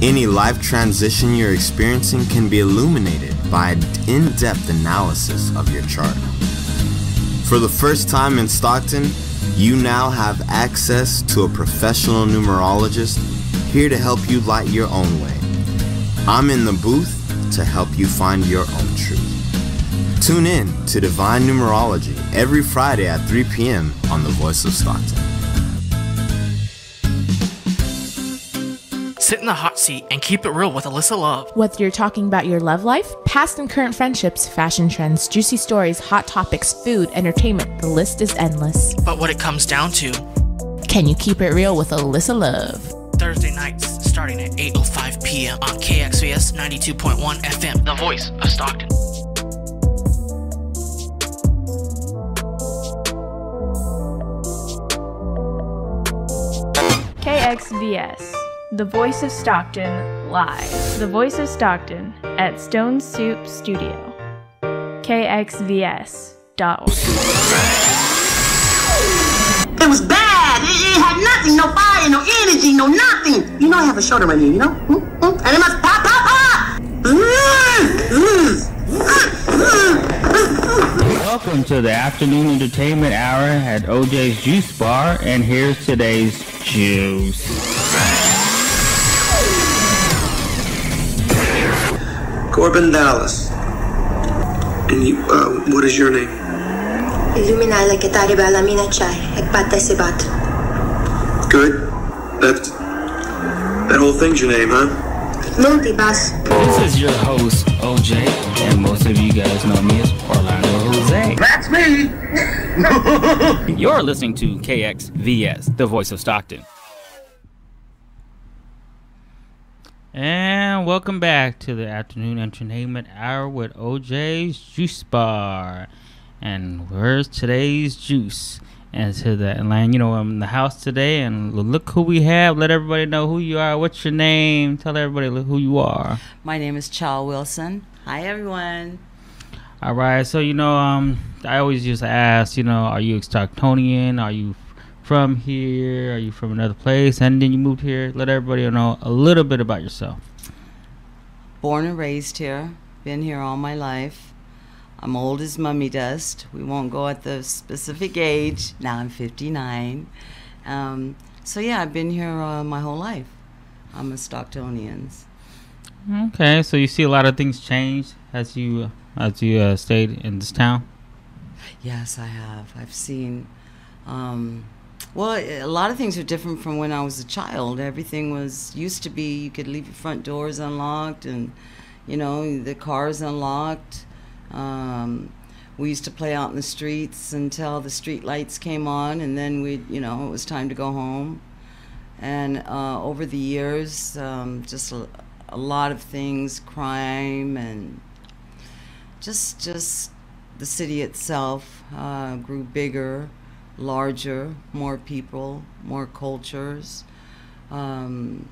Any life transition you're experiencing can be illuminated by an in-depth analysis of your chart. For the first time in Stockton, you now have access to a professional numerologist here to help you light your own way. I'm in the booth to help you find your own truth. Tune in to Divine Numerology every Friday at 3 p.m. on The Voice of Stockton. Sit in the hot seat and keep it real with Alyssa Love. Whether you're talking about your love life, past and current friendships, fashion trends, juicy stories, hot topics, food, entertainment, the list is endless. But what it comes down to, can you keep it real with Alyssa Love? Thursday nights starting at 8:05 p.m. on KXVS 92.1 FM, The Voice of Stockton. KXVS, The Voice of Stockton, live. The Voice of Stockton at Stone Soup Studio. KXVS.org. It was bad. It had nothing, no fire, no energy, no nothing. You know I have a shoulder right here, you know? And it must pop, pop, pop. Welcome to the afternoon entertainment hour at OJ's Juice Bar, and here's today's juice. Corbin Dallas. And you, what is your name? Illuminale che tare bella mina c'hai, e batte se bat. Good. That whole thing's your name, huh? Multi bass. This is your host, OJ, and most of you guys know me as Orlando Jose. That's me. You're listening to KXVS, The Voice of Stockton. And welcome back to the afternoon entertainment hour with OJ's Juice Bar. And where's today's juice? And to the and you know, I'm in the house today, and look who we have. Let everybody know who you are. What's your name? Tell everybody who you are. My name is Chal Wilson. Hi, everyone. All right. So you know, I always just ask, you know, are you a Stocktonian? Are you from here? Are you from another place? And then you moved here. Let everybody know a little bit about yourself. Born and raised here. Been here all my life. I'm old as mummy dust. We won't go at the specific age. Now I'm 59. So yeah, I've been here my whole life. I'm a Stocktonian. Okay, so you see a lot of things change as you stayed in this town. Yes, I have. I've seen. Well, a lot of things are different from when I was a child. Everything used to be you could leave your front doors unlocked, and you know the cars unlocked. We used to play out in the streets until the street lights came on, and then it was time to go home. And over the years, just a lot of things, crime, and just the city itself grew bigger, larger, more people, more cultures, and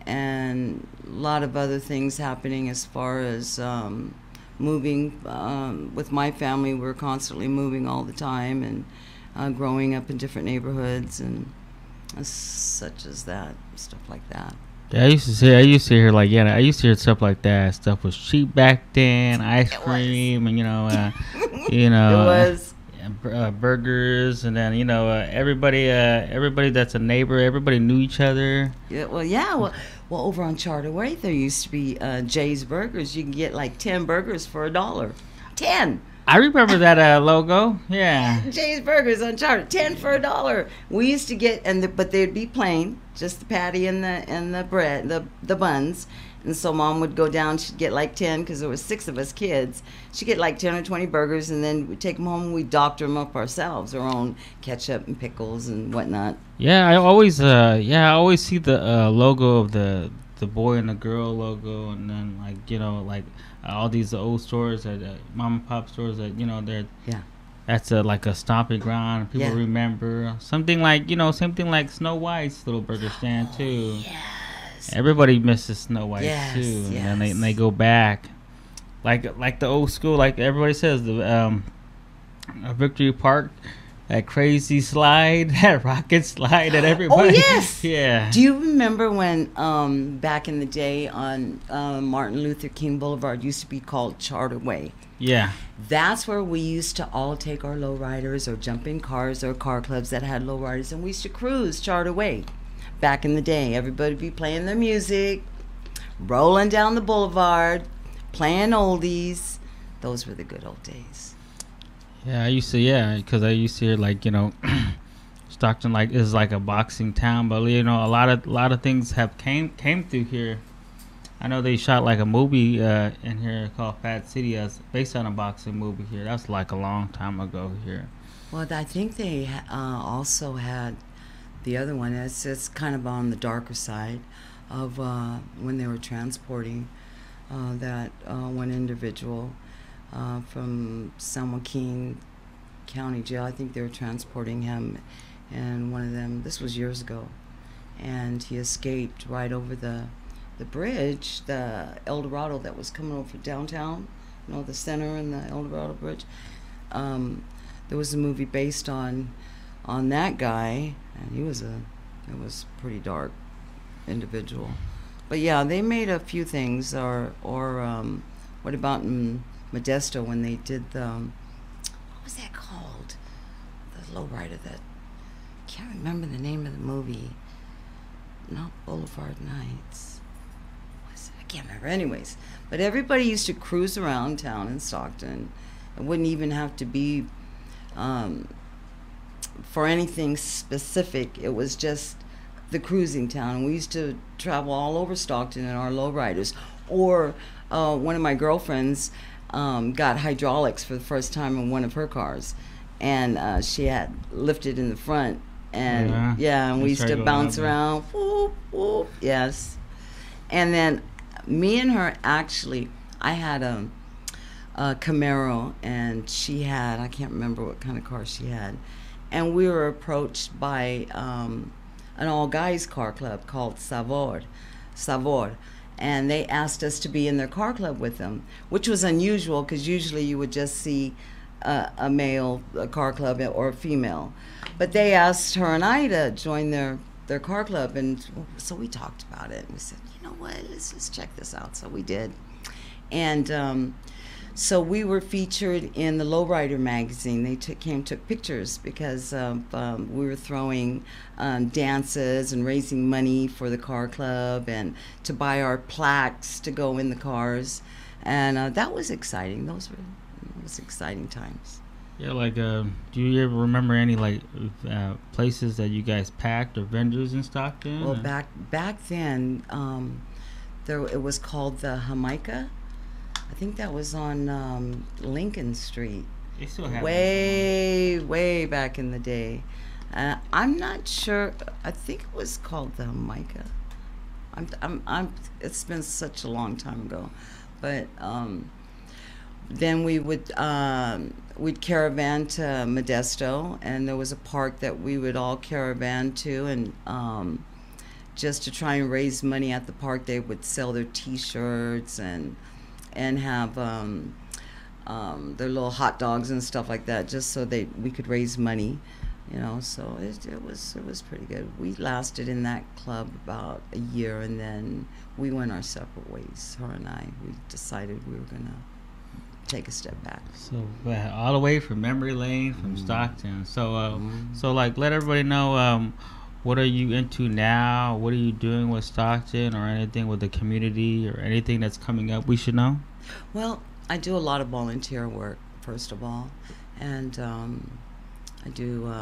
a lot of other things happening as far as moving. With my family, we're constantly moving all the time, and growing up in different neighborhoods and such as that, stuff like that. Yeah, I used to hear like, yeah, I used to hear stuff like that. Stuff was cheap back then, ice cream, and it was burgers, and then everybody that's a neighbor, everybody knew each other. Well, over on Charter Way there used to be Jay's Burgers. You can get like 10 burgers for $1. 10. I remember that logo. Yeah. Jay's Burgers on Charter, 10 for $1. We used to get, but they'd be plain, just the patty and the bread, the buns. And so Mom would go down, she'd get like 10, because there was 6 of us kids. She'd get like 10 or 20 burgers, and then we'd take them home and we'd doctor them up ourselves, our own ketchup and pickles and whatnot. Yeah, I always see the logo of the boy and the girl logo, and then like all these old stores that mom and pop stores that they're that's like a stomping ground. People remember something like same thing like Snow White's little burger stand too. Yes. Everybody misses Snow White too, and then they go back like the old school, like everybody says, the Victory Park that crazy slide, that rocket slide that everybody. Oh yes. Yeah. Do you remember when back in the day on Martin Luther King Boulevard used to be called Charter Way? Yeah. That's where we used to all take our lowriders or jump in cars or car clubs that had lowriders, and we used to cruise Charter Way. Back in the day, everybody would be playing their music, rolling down the boulevard, playing oldies. Those were the good old days. Yeah, because I used to hear, like, you know, Stockton like is like a boxing town, but you know, a lot of things have came through here. I know they shot like a movie in here called Fat City, based on a boxing movie here. That's like a long time ago here. Well, I think they also had the other one. It's kind of on the darker side of when they were transporting that one individual from San Joaquin County Jail. I think they were transporting him, and one of them, this was years ago, and he escaped right over the bridge, the El Dorado that was coming over downtown, you know, the center and the El Dorado Bridge. There was a movie based on that guy, and it was pretty dark individual. But yeah, they made a few things. Or what about in Modesto when they did the what was that called? The lowrider that can't remember the name of the movie. Not Boulevard Nights. I can't remember. Anyways, but everybody used to cruise around town in Stockton. It wouldn't even have to be for anything specific. It was just the cruising town. We used to travel all over Stockton in our lowriders. Or one of my girlfriends got hydraulics for the first time in one of her cars, and she had lifted in the front, and and we used to bounce around. Whoop, whoop, yes. And then me and her, actually, I had a Camaro, and she had, I can't remember what kind of car she had, and we were approached by an all-guys car club called Savor, and they asked us to be in their car club with them, which was unusual because usually you would just see a male car club or a female, but they asked her and I to join their car club, and so we talked about it, and we said, you know what, let's just check this out. So we did, and so we were featured in the Lowrider magazine. They took pictures because we were throwing dances and raising money for the car club and to buy our plaques to go in the cars, and that was exciting. Those was exciting times. Yeah, like, do you ever remember any like places that you guys packed or vendors in Stockton? Well, back then, it was called the Jamaica. I think that was on Lincoln Street. They still have way back in the day. I'm not sure. I think it was called the Jamaica. It's been such a long time ago, but then we'd caravan to Modesto, and there was a park that we would all caravan to, and just to try and raise money at the park. They would sell their T-shirts and have their little hot dogs and stuff like that, just so we could raise money, you know. So it was pretty good. We lasted in that club about a year, and then we went our separate ways. Her and I, we decided we were gonna take a step back. So all the way from memory lane, from Stockton. So so like, let everybody know, what are you into now? What are you doing with Stockton, or anything with the community, or anything that's coming up we should know? Well, I do a lot of volunteer work, first of all, and I do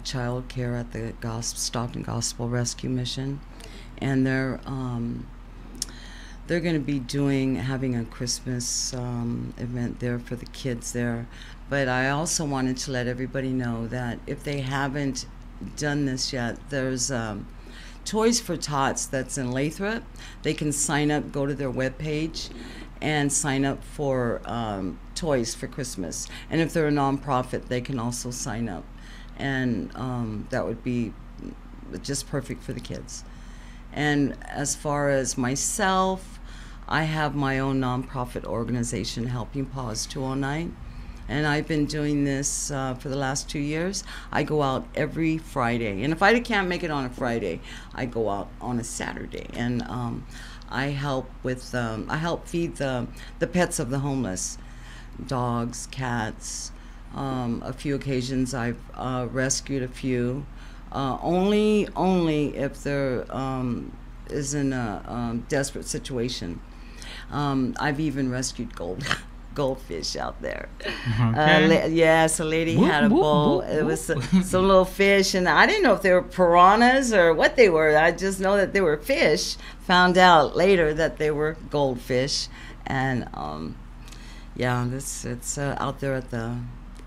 child care at the Stockton Gospel Rescue Mission, and they're going to be having a Christmas event there for the kids there. But I also wanted to let everybody know that if they haven't done this yet, there's Toys for Tots that's in Lathrop. They can sign up, go to their webpage, and sign up for toys for Christmas. And if they're a nonprofit, they can also sign up, and that would be just perfect for the kids. And as far as myself, I have my own nonprofit organization, Helping Paws 209. And I've been doing this for the last 2 years. I go out every Friday. And if I can't make it on a Friday, I go out on a Saturday. And I help feed the pets of the homeless, dogs, cats. A few occasions I've rescued a few. Only if there is in a desperate situation. I've even rescued goldfish out there. Okay. Yes, a lady had a bowl. It was some little fish, and I didn't know if they were piranhas or what they were. I just know that they were fish. Found out later that they were goldfish, and yeah, it's out there at the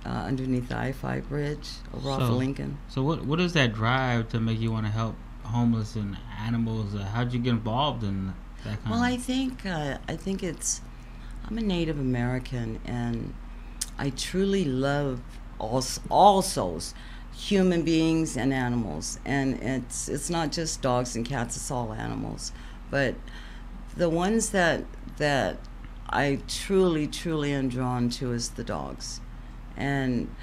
underneath the I-5 bridge over off of Lincoln. So what is that drive to make you want to help homeless and animals? How'd you get involved in that kind Well, of... I think it's, I'm a Native American, and I truly love all souls, human beings and animals. And it's not just dogs and cats, it's all animals. But the ones that I truly am drawn to is the dogs. And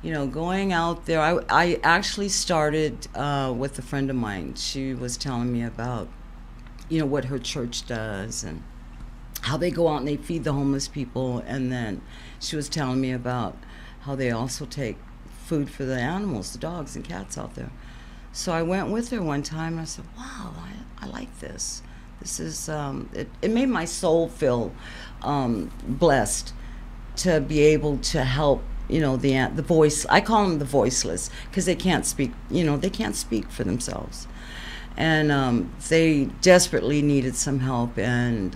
you know, going out there, I actually started with a friend of mine. She was telling me about, you know, what her church does and how they go out and they feed the homeless people. And then she was telling me about how they also take food for the animals, the dogs and cats out there. So I went with her one time and I said, wow, I like this. This is, it made my soul feel blessed to be able to help, you know, the voice. I call them the voiceless because they can't speak, you know, they can't speak for themselves. And they desperately needed some help. And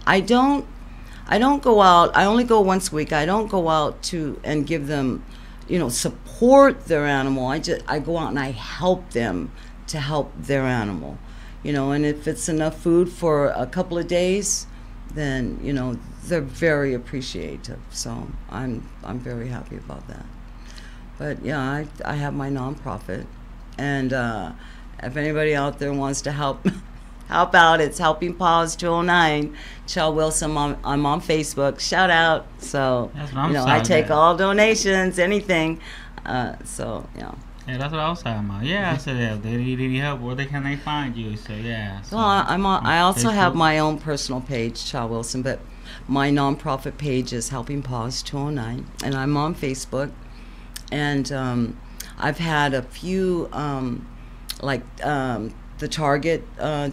I don't go out. I only go once a week. I don't go out to and give them, you know, support their animal. I go out and I help them to help their animal, you know. And if it's enough food for a couple of days, then, you know, they're very appreciative. So I'm very happy about that. But yeah, I have my nonprofit, and if anybody out there wants to help out, it's Helping Paws 209. Charles Wilson. I'm on Facebook. Shout out. So you know, I take all donations, anything. So yeah. Yeah, that's what I was talking about. Yeah, I said, yeah, if they need any help, where can they find you? So yeah. So, well, I also have my own personal page, Charles Wilson, but my nonprofit page is Helping Paws 209, and I'm on Facebook. And I've had a few, the Target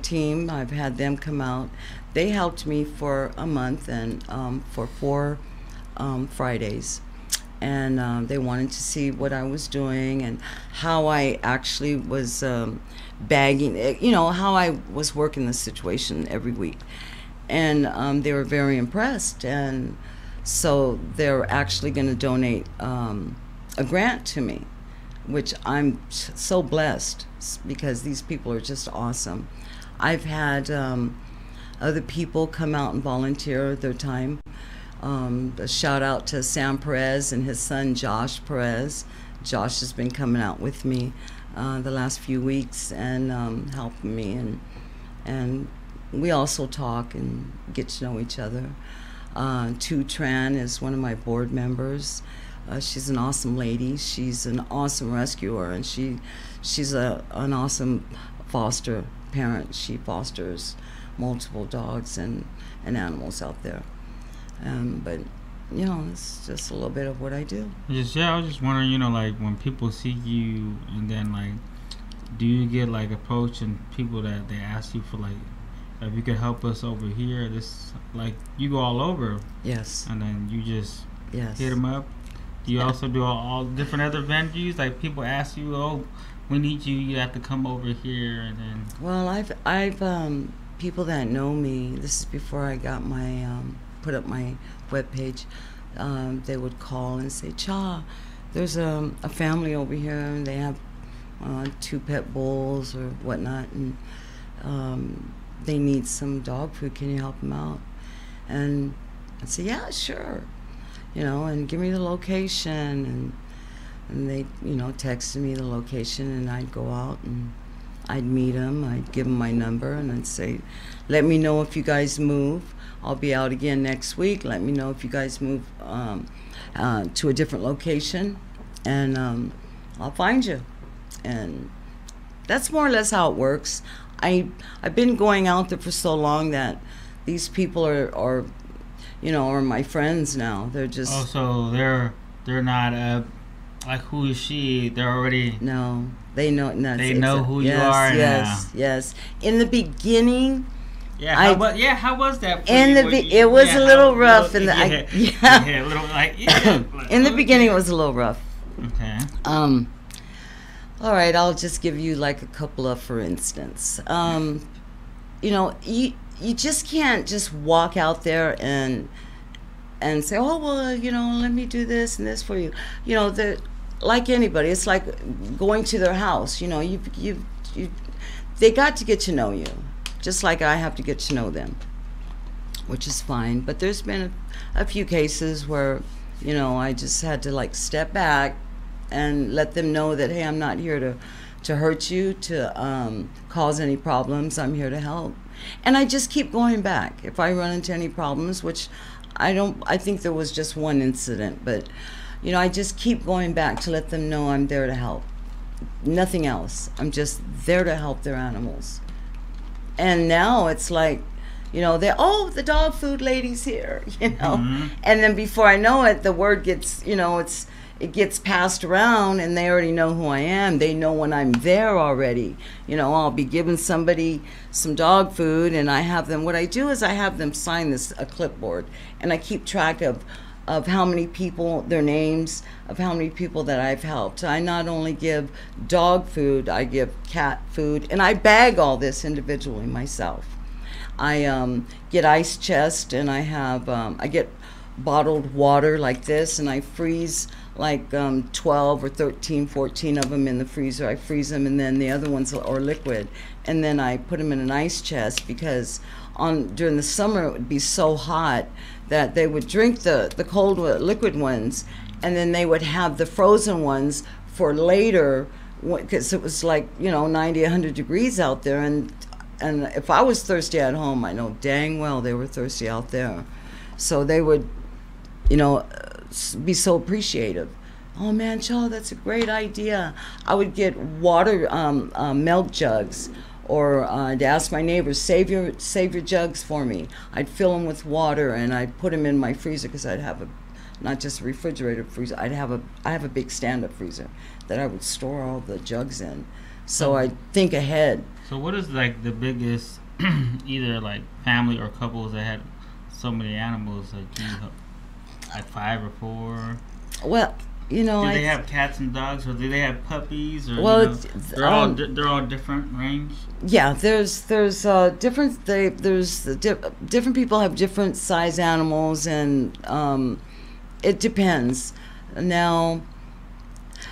team. I've had them come out. They helped me for a month and for 4 Fridays. And they wanted to see what I was doing and how I actually was bagging, you know, how I was working the situation every week. And they were very impressed. And so they're actually going to donate a grant to me, which I'm so blessed because these people are just awesome. I've had other people come out and volunteer their time. A shout out to Sam Perez and his son Josh Perez. Josh has been coming out with me the last few weeks and helping me, and we also talk and get to know each other. Tu Tran is one of my board members. She's an awesome lady. She's an awesome rescuer, and she's an awesome foster parent. She fosters multiple dogs and animals out there. But you know, it's just a little bit of what I do. Yeah, I was just wondering, you know, like when people see you, and then like, do you get like approached and people that they ask you for like, if you could help us over here? This, like, you go all over. Yes. And then you just hit them up. Do you also do all different other venues? Like people ask you, oh, we need you. You have to come over here, and then. Well, I've people that know me. This is before I got my. Put up my webpage, they would call and say, Cha, there's a family over here and they have 2 pet bulls or whatnot, and they need some dog food. Can you help them out? And I'd say, yeah, sure, you know, and give me the location, and they, you know, texted me the location, and I'd go out and I'd meet them. I'd give them my number, and I'd say, let me know if you guys move. I'll be out again next week. Let me know if you guys move to a different location, and I'll find you. And that's more or less how it works. I've been going out there for so long that these people are my friends now. They're just... Oh, so they're not... like, who is she? They're already... No, they know. No, they know who you are now. Yes. In the beginning... Yeah, how was that? It was a little rough. In the beginning, it was a little rough. Okay. All right, I'll just give you like a couple of, for instance. You just can't just walk out there and say, oh well, let me do this and this for you. Like anybody, it's like going to their house. They got to get to know you, just like I have to get to know them, which is fine. But there's been a few cases where, I just had to like step back and let them know that, hey, I'm not here to hurt you, to cause any problems. I'm here to help. And I just keep going back. If I run into any problems, which I think there was just one incident, but, I just keep going back to let them know I'm there to help. Nothing else. I'm just there to help their animals. And now it's like, the dog food lady's here, Mm-hmm. And then before I know it, the word gets, it gets passed around, and they already know who I am. They know when I'm there already. I'll be giving somebody some dog food, and what I do is I have them sign a clipboard, and I keep track of how many people, their names, of how many people that I've helped. I not only give dog food, I give cat food, and I bag all this individually myself. I get ice chest, and I get bottled water like this, and I freeze like 12 or 13, 14 of them in the freezer. I freeze them, and then the other ones are liquid. And then I put them in an ice chest because during the summer it would be so hot that they would drink the cold liquid ones, and then they would have the frozen ones for later, because it was like 90, 100 degrees out there, and if I was thirsty at home, I know dang well they were thirsty out there. So they would be so appreciative. Oh man, Cho, that's a great idea. I would get water, milk jugs, or I'd ask my neighbors, save your jugs for me. I'd fill them with water, and I'd put them in my freezer, because I'd have not just a refrigerator freezer. I have a big stand-up freezer that I would store all the jugs in. So I think ahead. So what is like the biggest, either like family or couples that had so many animals, like 5 or 4? Well, do they have cats and dogs, or do they have puppies? Or, well, they're all different range. Yeah, there's different. Different people have different size animals, and it depends. Now,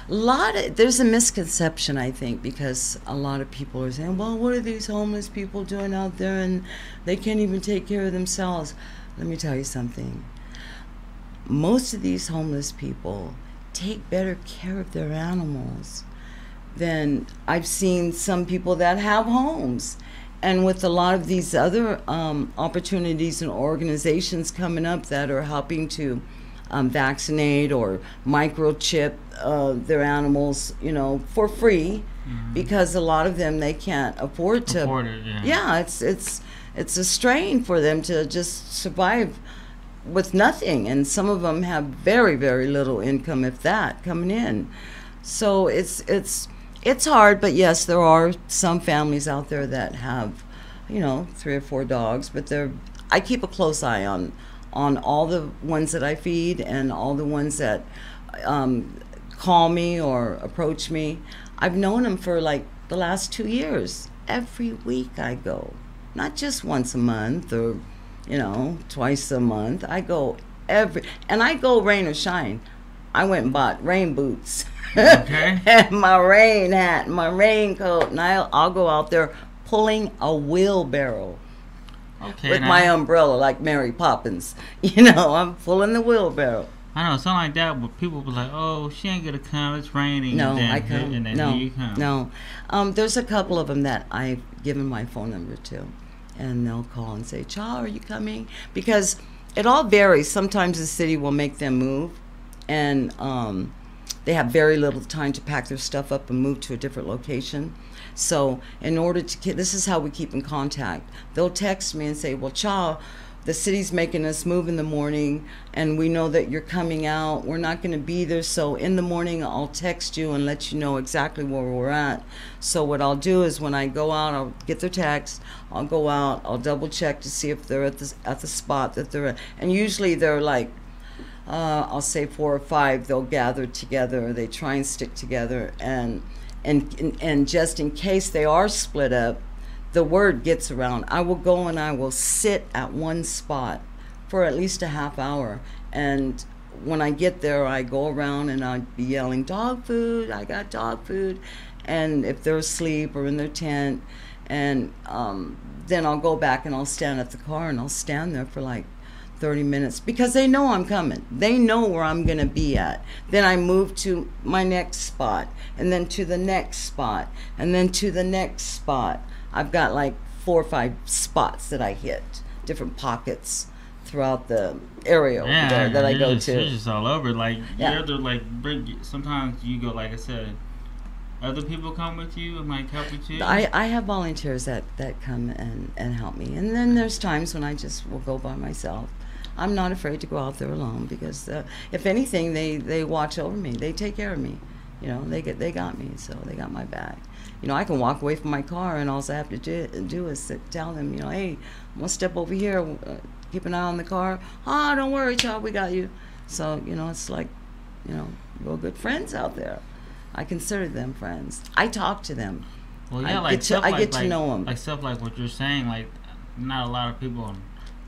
there's a misconception, I think, because a lot of people are saying, well, what are these homeless people doing out there, and they can't even take care of themselves. Let me tell you something. Most of these homeless people take better care of their animals than I've seen some people that have homes. And with a lot of these other opportunities and organizations coming up that are helping to vaccinate or microchip their animals, for free, because a lot of them, they can't afford to. Yeah, it's a strain for them to just survive with nothing, and some of them have very, very little income, if that, coming in. So it's hard, but yes, there are some families out there that have, 3 or 4 dogs, but I keep a close eye on all the ones that I feed and all the ones that call me or approach me. I've known them for like the last 2 years. Every week I go, not just once a month or twice a month. I go and I go rain or shine. I went and bought rain boots, okay. and my rain hat, my raincoat, and I'll go out there pulling a wheelbarrow, okay, with my umbrella like Mary Poppins. I'm pulling the wheelbarrow. I know, something like that, but people be like, "Oh, she ain't gonna come. It's raining." No, and then I come. And then No, here you come. no. There's a couple of them that I've given my phone number to, and they'll call and say, "Cha, are you coming?" Because it all varies. Sometimes the city will make them move, and they have very little time to pack their stuff up and move to a different location. So in order to, this is how we keep in contact. They'll text me and say, "Well, Cha, the city's making us move in the morning, and we know that you're coming out. We're not going to be there, so in the morning I'll text you and let you know exactly where we're at." So what I'll do is when I go out, I'll get their text, I'll go out, I'll double check to see if they're at the spot that they're at. And usually they're like, I'll say 4 or 5, they'll gather together, they try and stick together, and just in case they are split up, the word gets around. I will go and I will sit at one spot for at least a half hour, and when I get there, I go around and I'll be yelling, "Dog food, I got dog food," and if they're asleep or in their tent, and then I'll go back and I'll stand at the car and I'll stand there for like 30 minutes because they know I'm coming. They know where I'm going to be at. Then I move to my next spot, and then to the next spot, and then to the next spot. I've got like 4 or 5 spots that I hit, different pockets throughout the area over there that I go to. You're just all over. Like, you have to, like, sometimes you go, like I said, other people come with you and, like, help you too? I have volunteers that come and help me. And then there's times when I just will go by myself. I'm not afraid to go out there alone because, if anything, they watch over me. They take care of me. You know, they got me, so they got my back. You know, I can walk away from my car, and all I have to do is tell them, you know, "Hey, I'm gonna step over here, keep an eye on the car." "Oh, don't worry, child, we got you." So, you know, it's like, you know, real good friends out there. I consider them friends. I talk to them. Well, yeah, I get to know them. Like stuff like what you're saying, like not a lot of people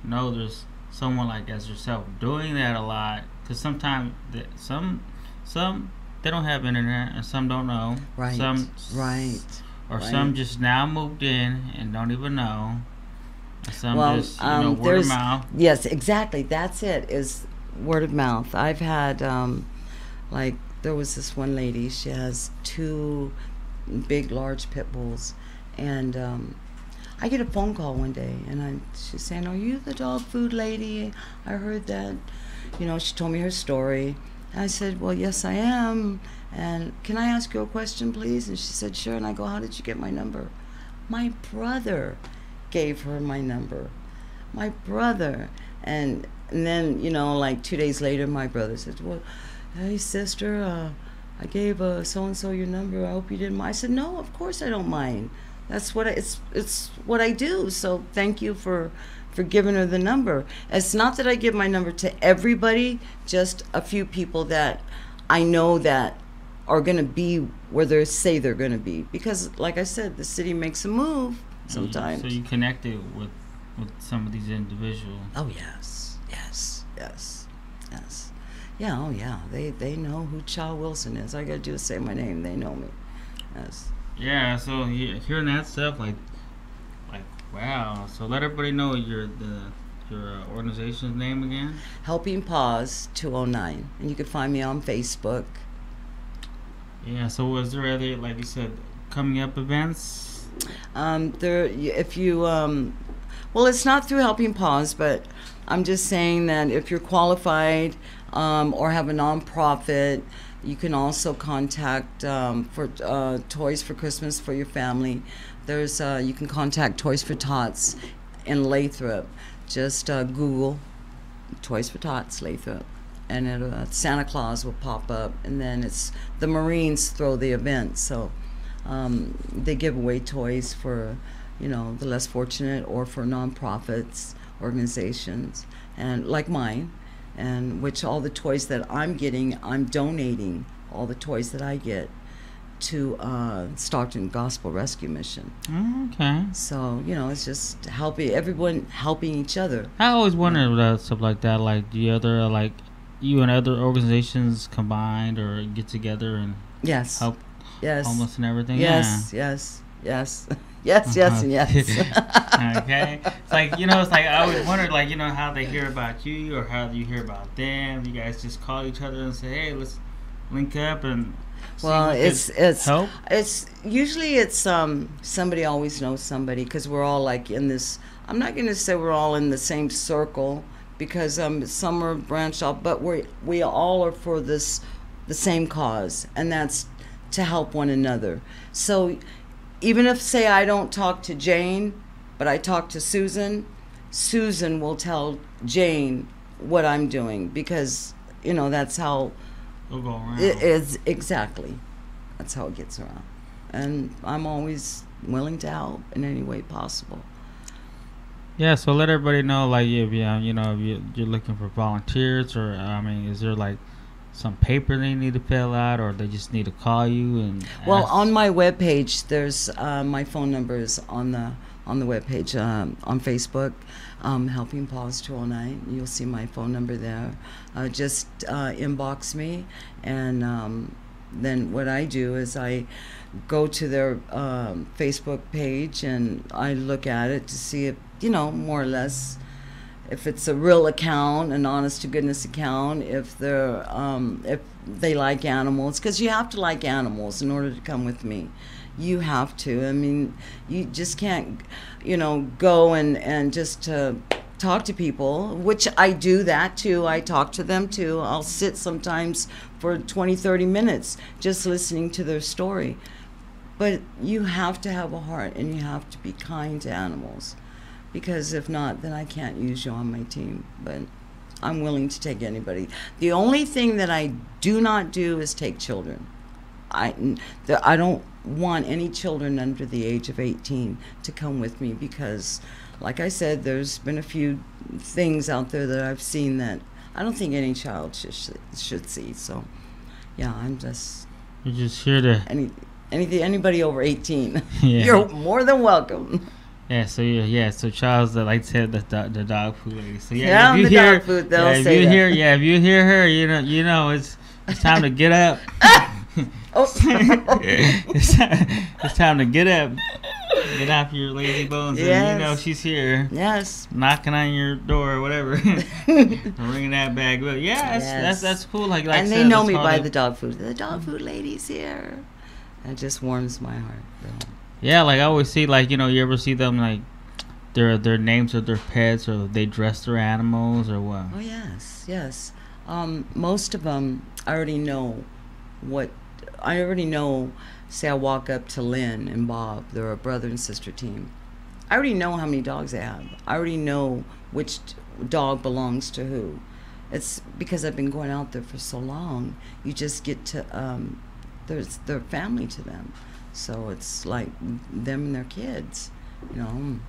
know there's someone like as yourself doing that a lot. Because sometimes some they don't have internet, and some don't know. Right. Some just now moved in and don't even know. And some just word of mouth. Yes, exactly. That's it. Is word of mouth. I've had like there was this one lady. She has 2 big, large pit bulls, and I get a phone call one day, and she's saying, "Are you the dog food lady? I heard that." You know, she told me her story. I said, "Well, yes, I am. And can I ask you a question, please?" And she said, "Sure." And I go, "How did you get my number?" My brother gave her my number. My brother. And then, you know, like 2 days later, my brother said, "Well, hey, sister, I gave so-and-so your number. I hope you didn't mind." I said, "No, of course I don't mind. That's what it's what I do. So thank you for giving her the number." It's not that I give my number to everybody, just a few people that I know that are going to be where they say they're going to be. Because, like I said, the city makes a move sometimes. So you connected with some of these individuals. Oh, yes. Yeah, oh, yeah. They know who Cha Wilson is. All I got to do is say my name. They know me. Yes. Yeah, so hearing that stuff, like, wow. So let everybody know your organization's name again. Helping Paws 209, and you can find me on Facebook. Yeah. So was there other, like you said, coming up events? Well, it's not through Helping Paws, but I'm just saying that if you're qualified or have a nonprofit, you can also contact for Toys for Christmas for your family. There's you can contact Toys for Tots in Lathrop. Just Google Toys for Tots Lathrop, and Santa Claus will pop up. And then it's the Marines throw the event, so they give away toys for the less fortunate or for nonprofits organizations, and like mine, and which all the toys that I'm getting, I'm donating all the toys that I get to Stockton Gospel Rescue Mission. Okay. So, it's just everyone helping each other. I always wondered about stuff like that, like the other, like you and other organizations combined or get together and help homeless and everything. Yes. Yes, yes, and yes. Okay. It's like, it's like I always wondered, like, how they hear about you or how you hear about them. You guys just call each other and say, hey, let's link up and well, it's usually somebody always knows somebody, because we're all like in this. I'm not going to say we're all in the same circle, because some are branched off, but we all are for the same cause, and that's to help one another. So even if, say, I don't talk to Jane, but I talk to Susan, Susan will tell Jane what I'm doing, because that's how it'll go around. It is, exactly. That's how it gets around. And I'm always willing to help in any way possible. Yeah, so let everybody know, like, if you're looking for volunteers, or is there like some paper they need to fill out, or they just need to call you and well, ask? on my webpage, there's my phone number is on the webpage, on Facebook, Helping Paws 209. You'll see my phone number there. Just inbox me, and then what I do is I go to their Facebook page, and I look at it to see if, more or less, if it's a real account, an honest to goodness account, if they like animals, because you have to like animals in order to come with me. You have to. You just can't, go and just talk to people, which I do that too. I talk to them too. I'll sit sometimes for 20-30 minutes just listening to their story. But you have to have a heart, and you have to be kind to animals, because if not, then I can't use you on my team. But I'm willing to take anybody. The only thing that I do not do is take children. I don't want any children under the age of 18 to come with me, because, like I said, there's been a few things out there that I've seen that I don't think any child should see. So, yeah, You're just here to anybody over 18. Yeah. You're more than welcome. Yeah, so Charles, like I said, the dog food lady. So yeah, if you the hear, dog food, they'll if say you that. if you hear her, you know it's time to get up. it's time to get up. Get off your lazy bones, yes. And she's here. Yes. Knocking on your door or whatever. Ringing that bag. But that's cool. Like and they know me by the dog food. The dog food lady's here. It just warms my heart. Yeah, like I always see, like, you ever see them, like, their names of their pets, or they dress their animals, or what? Oh, yes. Most of them, I already know say I walk up to Lynn and Bob, they're a brother and sister team. I already know how many dogs they have. I already know which dog belongs to who. It's because I've been going out there for so long. You just get to, they're family to them. So it's like them and their kids, And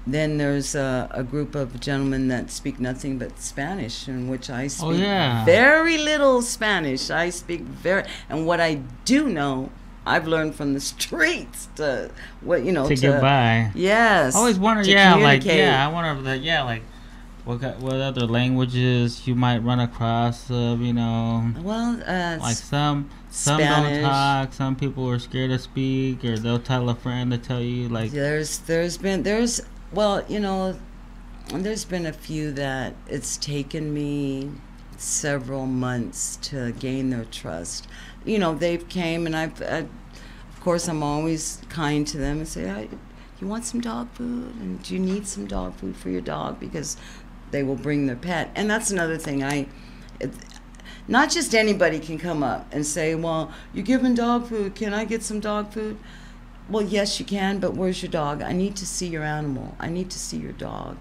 then there's a group of gentlemen that speak nothing but Spanish, in which I speak very little Spanish. I speak and what I do know, I've learned from the streets to get by. Yes. I always wonder, I wonder like what other languages you might run across of, Well, like some Spanish. don't talk, some people are scared to speak, or they'll tell a friend to tell you, like. There's been a few that it's taken me several months to gain their trust. They've came, and of course I'm always kind to them and say, you want some dog food, and do you need some dog food for your dog, because they will bring their pet. And that's another thing. Not just anybody can come up and say, well, you're giving dog food, can I get some dog food? Well, yes, you can, but where's your dog? I need to see your animal. I need to see your dog.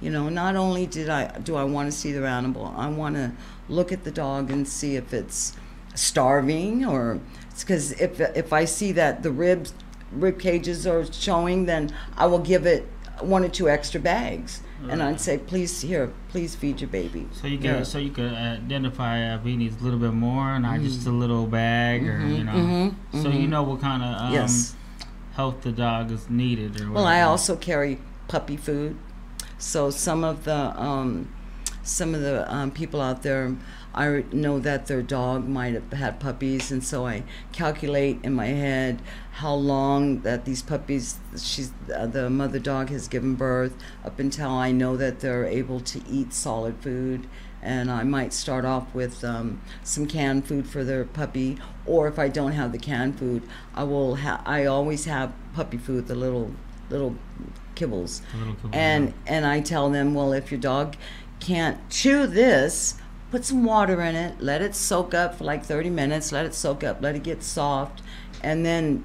Not only do I want to see their animal, I want to look at the dog and see if it's starving, or it's because if I see that the rib cages are showing, then I will give it 1 or 2 extra bags. And I'd say, please feed your baby. So you can identify if he needs a little bit more, not just a little bag, or So you know what kind of health the dog is needed, or whatever. Well, I also carry puppy food, so some of the some of the people out there, I know that their dog might have had puppies, and so I calculate in my head how long that these puppies, the mother dog has given birth, up until I know that they're able to eat solid food. And I might start off with some canned food for their puppy, or if I don't have the canned food, I always have puppy food, the little kibbles. And I tell them, well, if your dog can't chew this, put some water in it, let it soak up for like 30 minutes, let it soak up, let it get soft, and then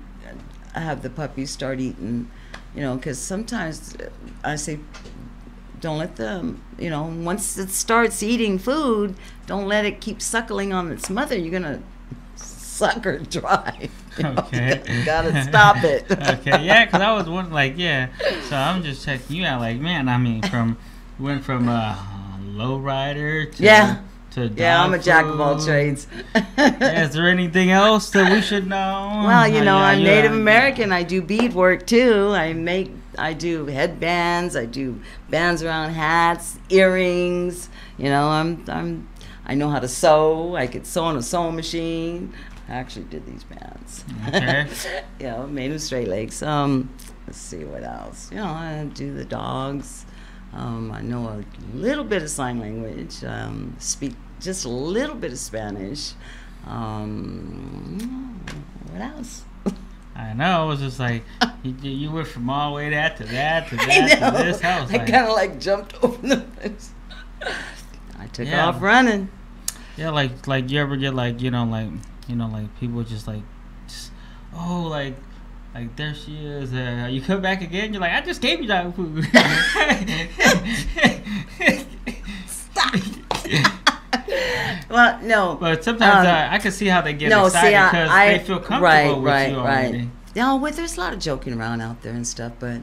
have the puppy start eating, because sometimes I say, don't let them, once it starts eating food, don't let it keep suckling on its mother. You're going to suck her dry. Okay. You gotta stop it. Okay, yeah, because I was wondering, so I'm just checking you out, man, went from low rider to dog I'm a jack of all trades. Is there anything else that we should know? Well, I'm Native American. I do bead work too. I do headbands. I do bands around hats, earrings. I know how to sew. I could sew on a sewing machine. I actually did these bands. Okay. Made of straight legs. Let's see what else. I do the dogs. I know a little bit of sign language, speak just a little bit of Spanish. What else? I know, it was just like, you went from all the way to that, to this house. I kind of jumped over the fence. I took off running. Yeah, like you ever get people just like there she is. You come back again. You're like, I just gave you dog food. Stop. Well, no. But sometimes I can see how they get excited because they feel comfortable with you already. There's a lot of joking around out there and stuff, but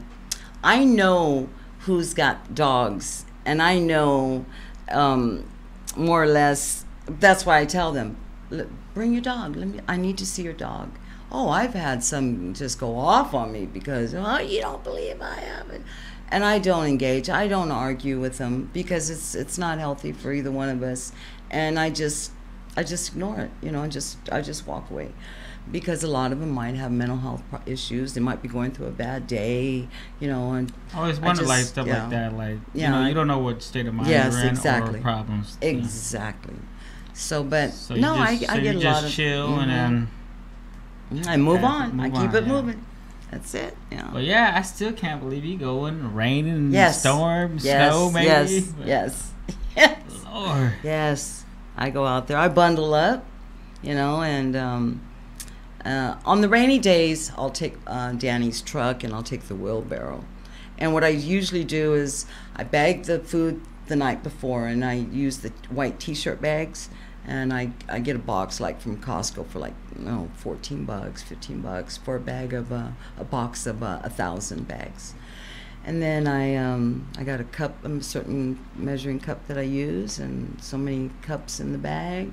I know who's got dogs, and I know more or less. That's why I tell them, bring your dog. I need to see your dog. Oh, I've had some just go off on me because, you don't believe I have it. And I don't engage. I don't argue with them because it's not healthy for either one of us. And I just ignore it. I just walk away, because a lot of them might have mental health issues. They might be going through a bad day, And I always wonder stuff like that. You don't know what state of mind you're in or problems. Exactly. So, but so no, I get a lot of just chill and then. I move on. I keep it moving. That's it. But I still can't believe you going rain and storm, snow, maybe. Yes. Lord. Yes. I go out there. I bundle up, and on the rainy days, I'll take Danny's truck and I'll take the wheelbarrow. And what I usually do is I bag the food the night before, and I use the white T-shirt bags. And I get a box from Costco for $14, $15 for a bag of a box of 1,000 bags. And then I got a cup, a certain measuring cup that I use, and so many cups in the bag.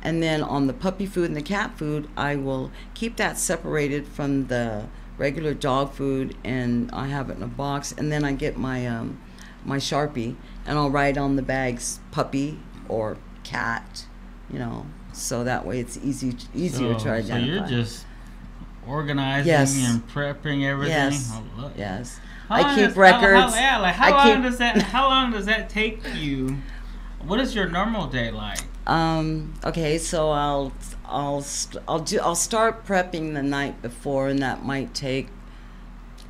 And then on the puppy food and the cat food, I will keep that separated from the regular dog food, and I have it in a box. And then I get my my Sharpie, and I'll write on the bags puppy or cat. So that way it's easier to try to identify. So you're just organizing and prepping everything. Yes. I keep records. How long does that take you? What is your normal day like? Okay, so I'll start prepping the night before, and that might take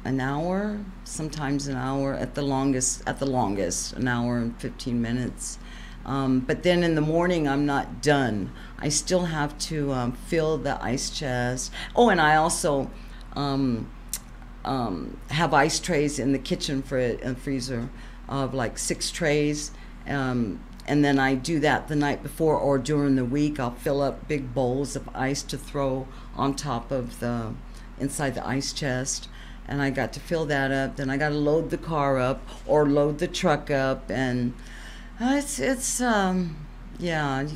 an hour, sometimes an hour, at the longest an hour and 15 minutes. But then in the morning, I'm not done. I still have to fill the ice chest. Oh, and I also have ice trays in the kitchen and freezer of 6 trays. And then I do that the night before, or during the week. I'll fill up big bowls of ice to throw on top of inside the ice chest. And I got to fill that up. Then I got to load the car up or load the truck up, and you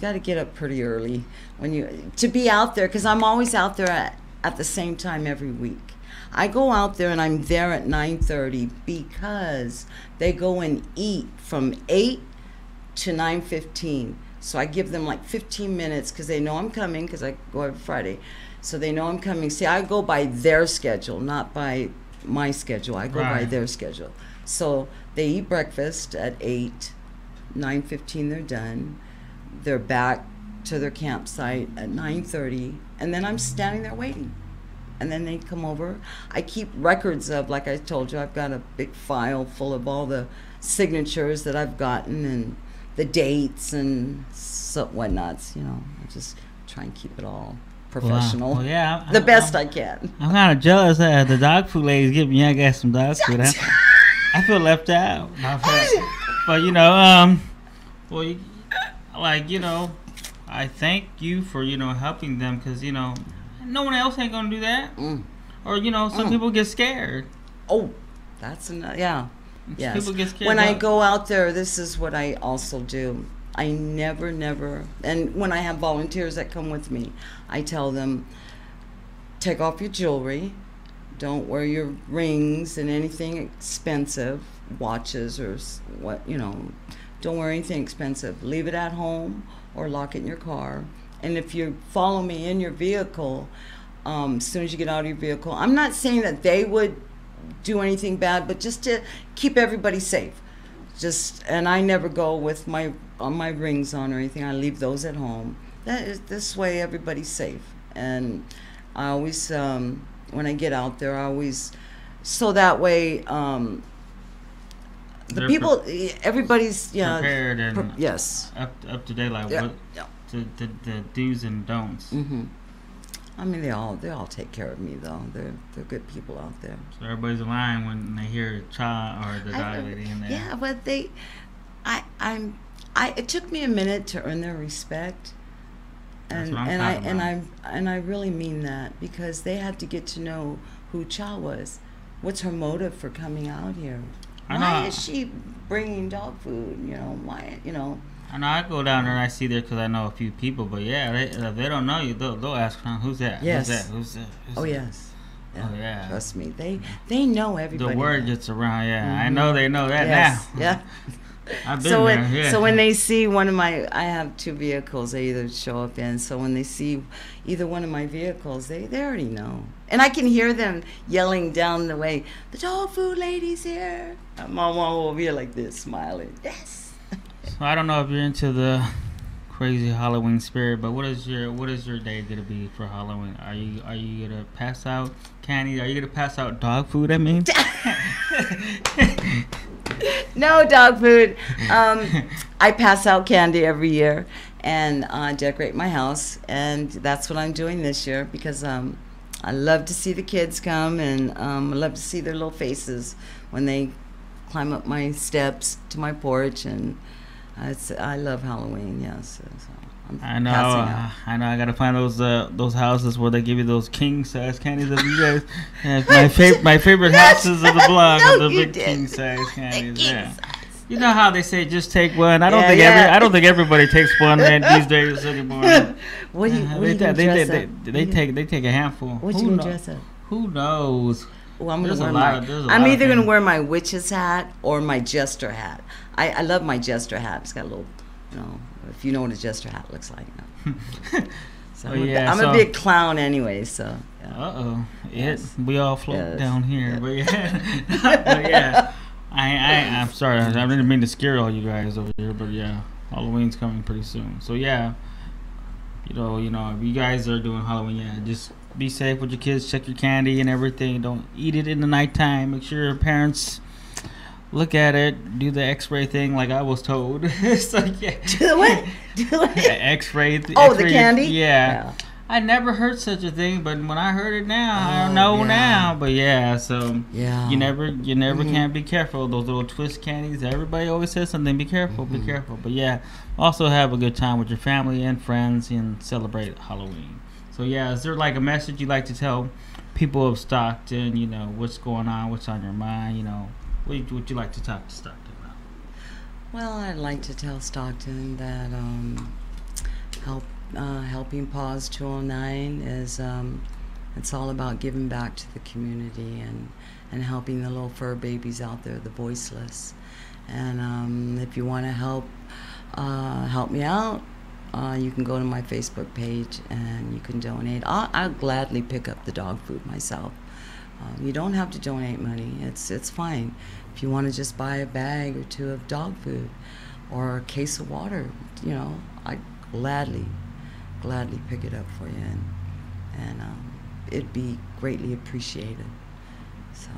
got to get up pretty early to be out there, because I'm always out there at the same time every week. I go out there and I'm there at 9:30 because they go and eat from 8 to 9:15. So I give them like 15 minutes because they know I'm coming, because I go every Friday. So they know I'm coming. See, I go by their schedule, not by my schedule. I go by their schedule. So they eat breakfast at 8, 9:15 they're done. They're back to their campsite at 9:30, and then I'm standing there waiting. And then they come over. I keep records of, like I told you, I've got a big file full of all the signatures that I've gotten and the dates and so whatnots, you know. I just try and keep it all professional. Well, yeah, the best I can. I'm kind of jealous that the dog food ladies give me. I got some dog food. I feel left out. But you know, well, you know, I thank you for, you know, helping them, because, you know, no one else ain't gonna do that. Or, you know, some people get scared. Oh, that's enough. Yeah. Yes. People get scared. When I go out there, this is what I also do. I never, and when I have volunteers that come with me, I tell them, take off your jewelry. Don't wear your rings and anything expensive, watches or what, you know. Don't wear anything expensive. Leave it at home or lock it in your car. And if you follow me in your vehicle, as soon as you get out of your vehicle, I'm not saying that they would do anything bad, but just to keep everybody safe. And I never go with my rings on or anything. I leave those at home. This way everybody's safe. And I always, when I get out there, so that way, the people, everybody's prepared and yes, up to date, like what the do's and don'ts. I mean, they all take care of me though. They're good people out there. So everybody's aligned when they hear Cha or the dog lady in there. Yeah, but it took me a minute to earn their respect, and I really mean that, because they had to get to know who Cha was. What's her motive for coming out here? Why is she bringing dog food? You know, why? You know. I know I go down there and I see there because I know a few people, but yeah, if they don't know you, they'll ask, who's that? Yes. Who's that? Oh, yes. Yeah. Oh, yeah. Trust me. They know everybody. The word gets around, yeah. I know they know that now. Yeah. I've been there, yeah. So when they see I have 2 vehicles they either show up in, so when they see either one of my vehicles, they already know. And I can hear them yelling down the way, the dog food lady's here. I'm all over here like this, smiling. Yes. So I don't know if you're into the crazy Halloween spirit, but what is your day gonna be for Halloween? Are you gonna pass out candy? Are you gonna pass out dog food? I mean, no dog food. I pass out candy every year and decorate my house, and that's what I'm doing this year, because I love to see the kids come, and I love to see their little faces when they climb up my steps to my porch, and I love Halloween. Yes, so I know. I gotta find those houses where they give you those king size candies that you guys. My favorite houses of the block are the big king size candies. Yeah. You know how they say just take one. I don't think everybody takes one these days anymore. They take a handful. What you gonna dress up? Who knows? Well, I'm either gonna wear my witch's hat or my jester hat. I love my jester hat. It's got a little, you know, if you know what a jester hat looks like. So I'm a big clown anyway. So. Yeah. Yes. We all float down here, but yeah. I'm sorry. I didn't mean to scare all you guys over here, but yeah, Halloween's coming pretty soon. So yeah, you know, if you guys are doing Halloween, yeah, just be safe with your kids. Check your candy and everything. Don't eat it in the nighttime. Make sure your parents look at it. Do the X-ray thing, like I was told. So yeah. Do what? X-ray. The candy. Yeah. I never heard such a thing, but when I heard it now, I know now. But yeah, so you never can be careful. Those little twist candies. Everybody always says something. Be careful, be careful. But yeah, also have a good time with your family and friends and celebrate Halloween. So yeah, is there like a message you'd like to tell people of Stockton? You know, what's going on, what's on your mind? You know, what would you like to talk to Stockton about? Well, I'd like to tell Stockton that helping Paws 209 is it's all about giving back to the community and helping the little fur babies out there, the voiceless. And if you want to help help me out, you can go to my Facebook page and you can donate. I'll gladly pick up the dog food myself. You don't have to donate money. It's fine. If you want to just buy a bag or two of dog food or a case of water, I gladly pick it up for you, and it'd be greatly appreciated. So,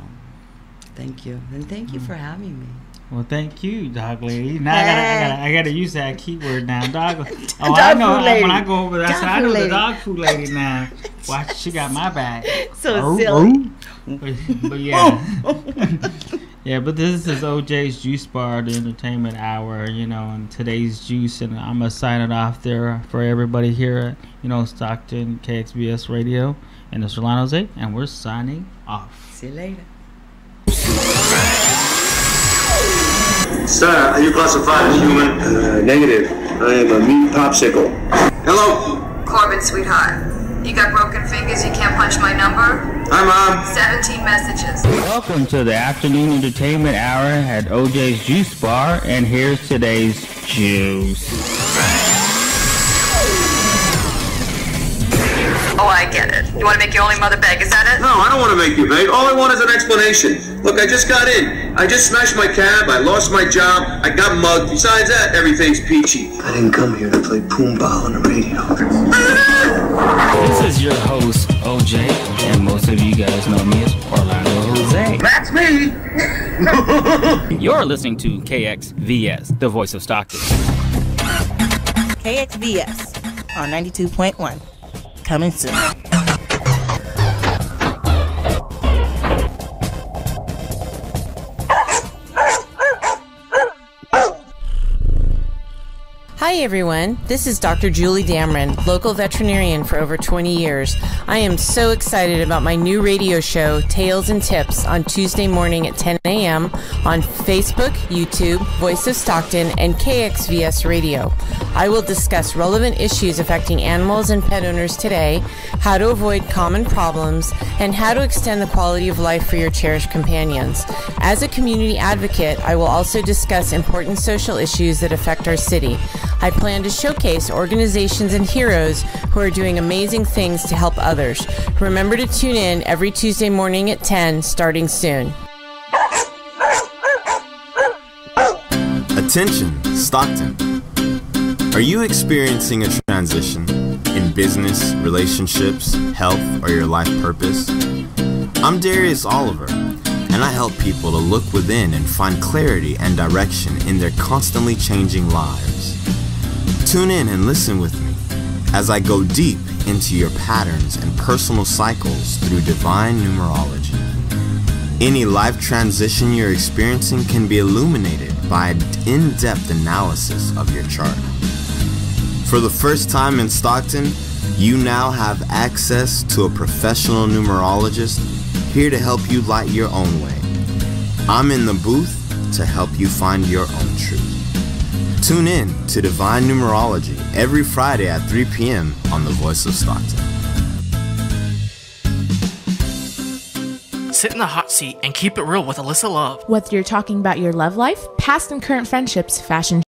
thank you, and thank you for having me. Well, thank you, dog lady. Now I gotta use that keyword now, dog. Oh, dog I know. food lady. When I go over there, I said, I know lady. the dog food lady now. Watch, she got my back. So silly. But yeah. Yeah, but this is OJ's Juice Bar, the entertainment hour, and today's juice, and I'm gonna sign it off there for everybody here at, Stockton, KXVS Radio, and the Solano Jose, and we're signing off. See you later. Sir, are you classified as human? Negative. I am a meat popsicle. Hello? Corbin, sweetheart. You got broken fingers, you can't punch my number? Hi, Mom. 17 messages. Welcome to the afternoon entertainment hour at OJ's Juice Bar, and here's today's juice. Oh, I get it. You want to make your only mother beg, is that it? No, I don't want to make you beg. All I want is an explanation. Look, I just got in. I just smashed my cab. I lost my job. I got mugged. Besides that, everything's peachy. I didn't come here to play Poomball on the radio. This is your host, OJ, and most of you guys know me as Orlando Jose. That's me! You're listening to KXVS, the voice of Stockton. KXVS on 92.1. Coming soon. Hi everyone, this is Dr. Julie Dameron, local veterinarian for over 20 years. I am so excited about my new radio show, Tales and Tips, on Tuesday morning at 10 a.m. on Facebook, YouTube, Voice of Stockton, and KXVS Radio. I will discuss relevant issues affecting animals and pet owners today, how to avoid common problems, and how to extend the quality of life for your cherished companions. As a community advocate, I will also discuss important social issues that affect our city. I plan to showcase organizations and heroes who are doing amazing things to help others. Remember to tune in every Tuesday morning at 10, starting soon. Attention, Stockton. Are you experiencing a transition in business, relationships, health, or your life purpose? I'm Darius Oliver, and I help people to look within and find clarity and direction in their constantly changing lives. Tune in and listen with me as I go deep into your patterns and personal cycles through divine numerology. Any life transition you're experiencing can be illuminated by an in-depth analysis of your chart. For the first time in Stockton, you now have access to a professional numerologist here to help you light your own way. I'm in the booth to help you find your own truth. Tune in to Divine Numerology every Friday at 3 p.m. on the Voice of Stockton. Sit in the hot seat and keep it real with Alyssa Love. Whether you're talking about your love life, past and current friendships, fashion